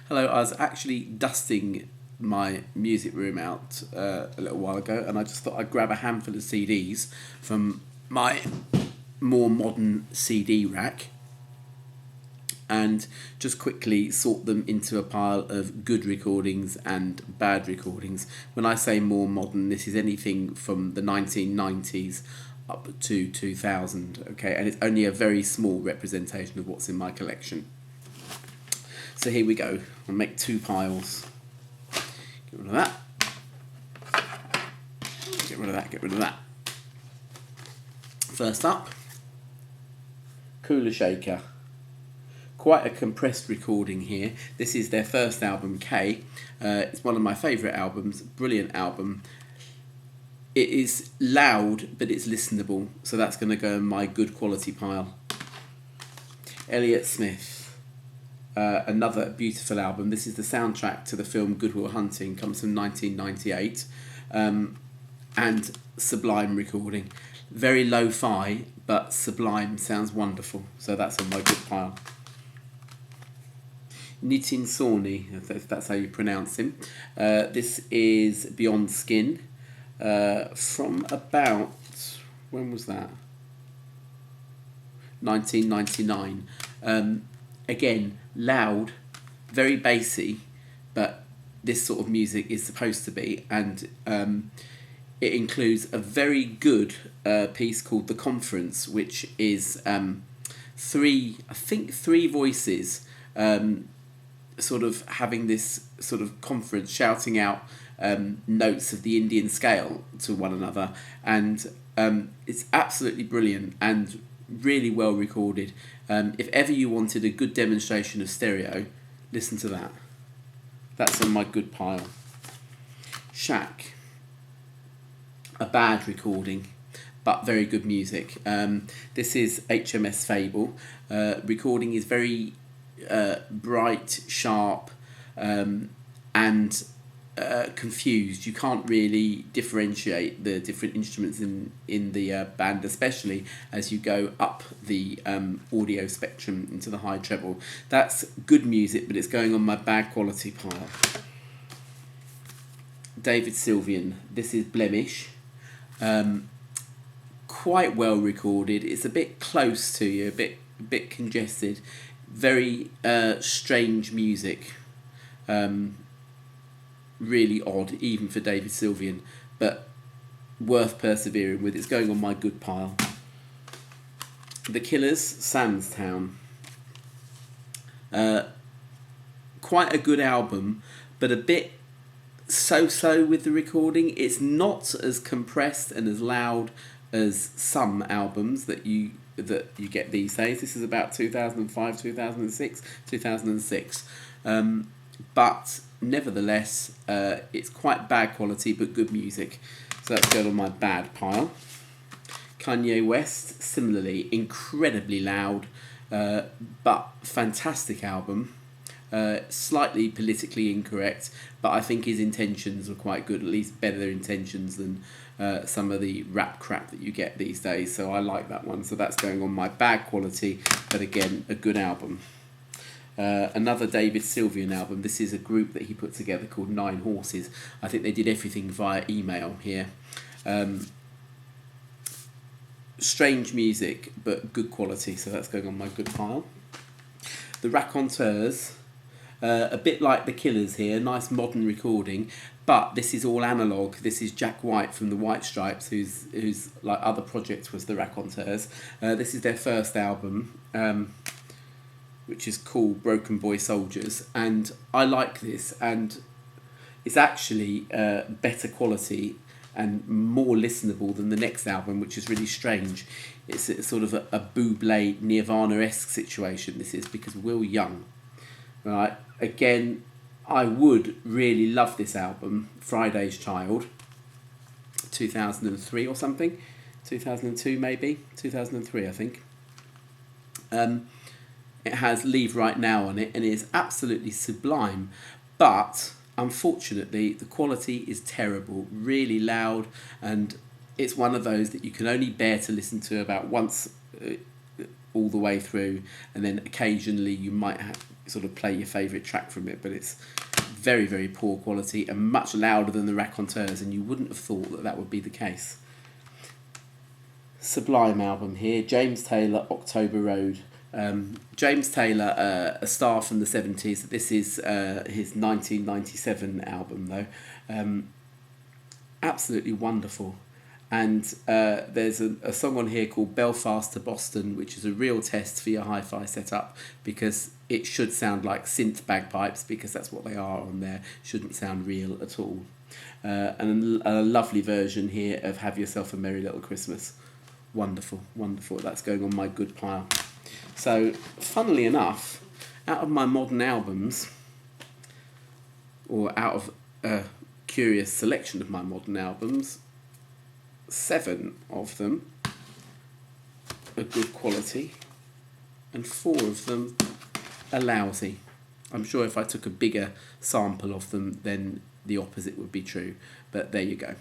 Hello, I was actually dusting my music room out a little while ago, and I just thought I'd grab a handful of CDs from my more modern CD rack and just quickly sort them into a pile of good recordings and bad recordings. When I say more modern, this is anything from the 1990s up to 2000, okay, and it's only a very small representation of what's in my collection. So here we go. I'll make two piles. Get rid of that. Get rid of that, get rid of that. First up, Cooler Shaker. Quite a compressed recording here. This is their first album, K. It's one of my favourite albums, brilliant album. It is loud, but it's listenable, so that's going to go in my good quality pile. Elliott Smith, another beautiful album. This is the soundtrack to the film Good Will Hunting, comes from 1998, and sublime recording. Very lo-fi, but sublime, sounds wonderful, so that's on my good pile. Nitin Sawhney, if that's how you pronounce him. This is Beyond Skin, from about, when was that? 1999. Again, loud, very bassy, but this sort of music is supposed to be, and it includes a very good piece called The Conference, which is three voices sort of having this sort of conference, shouting out notes of the Indian scale to one another, and it's absolutely brilliant and really well recorded. If ever you wanted a good demonstration of stereo, listen to that. That's on my good pile. Shack, a bad recording, but very good music. This is HMS Fable. Recording is very bright, sharp, and confused. You can't really differentiate the different instruments in the band, especially as you go up the audio spectrum into the high treble. That's good music, but it's going on my bad quality pile. David Sylvian. This is Blemish. Quite well recorded. It's a bit close to you, a bit congested. Very strange music. Really odd, even for David Sylvian, but worth persevering with. It's going on my good pile. The Killers, Samstown. Quite a good album, but a bit so-so with the recording. It's not as compressed and as loud as some albums that you get these days. This is about 2005, 2006, 2006. But nevertheless, it's quite bad quality but good music. So that's going on my bad pile. Kanye West, similarly, incredibly loud, but fantastic album. Slightly politically incorrect, but I think his intentions were quite good, at least better intentions than some of the rap crap that you get these days. So I like that one. So that's going on my bad quality, but again, a good album. Another David Sylvian album. This is a group that he put together called Nine Horses. I think they did everything via email here. Strange music, but good quality, so that's going on my good pile. The Raconteurs, a bit like the Killers here, nice modern recording, but this is all analogue. This is Jack White from the White Stripes, whose like other project was the Raconteurs. This is their first album, which is called Broken Boy Soldiers, and I like this, and it's actually better quality and more listenable than the next album, which is really strange. It's sort of a Bublé Nirvana-esque situation, this is, because Will Young, right? Again, I would really love this album, Friday's Child, 2003 or something, 2002 maybe, 2003 I think. It has Leave Right Now on it, and it is absolutely sublime, but unfortunately the quality is terrible, really loud, and it's one of those that you can only bear to listen to about once all the way through, and then occasionally you might sort of play your favourite track from it, but it's very, very poor quality and much louder than the raconteurs, and you wouldn't have thought that that would be the case. Sublime album here, James Taylor, October Road. James Taylor, a star from the 70s. This is his 1997 album though. Absolutely wonderful. And there's a song on here called Belfast to Boston, which is a real test for your hi-fi setup, because it should sound like synth bagpipes, because that's what they are on there. Shouldn't sound real at all. And a lovely version here of Have Yourself a Merry Little Christmas. Wonderful, wonderful. That's going on my good pile. So, funnily enough, out of my modern albums, or out of a curious selection of my modern albums, 7 of them are good quality and 4 of them are lousy. I'm sure if I took a bigger sample of them, then the opposite would be true, but there you go.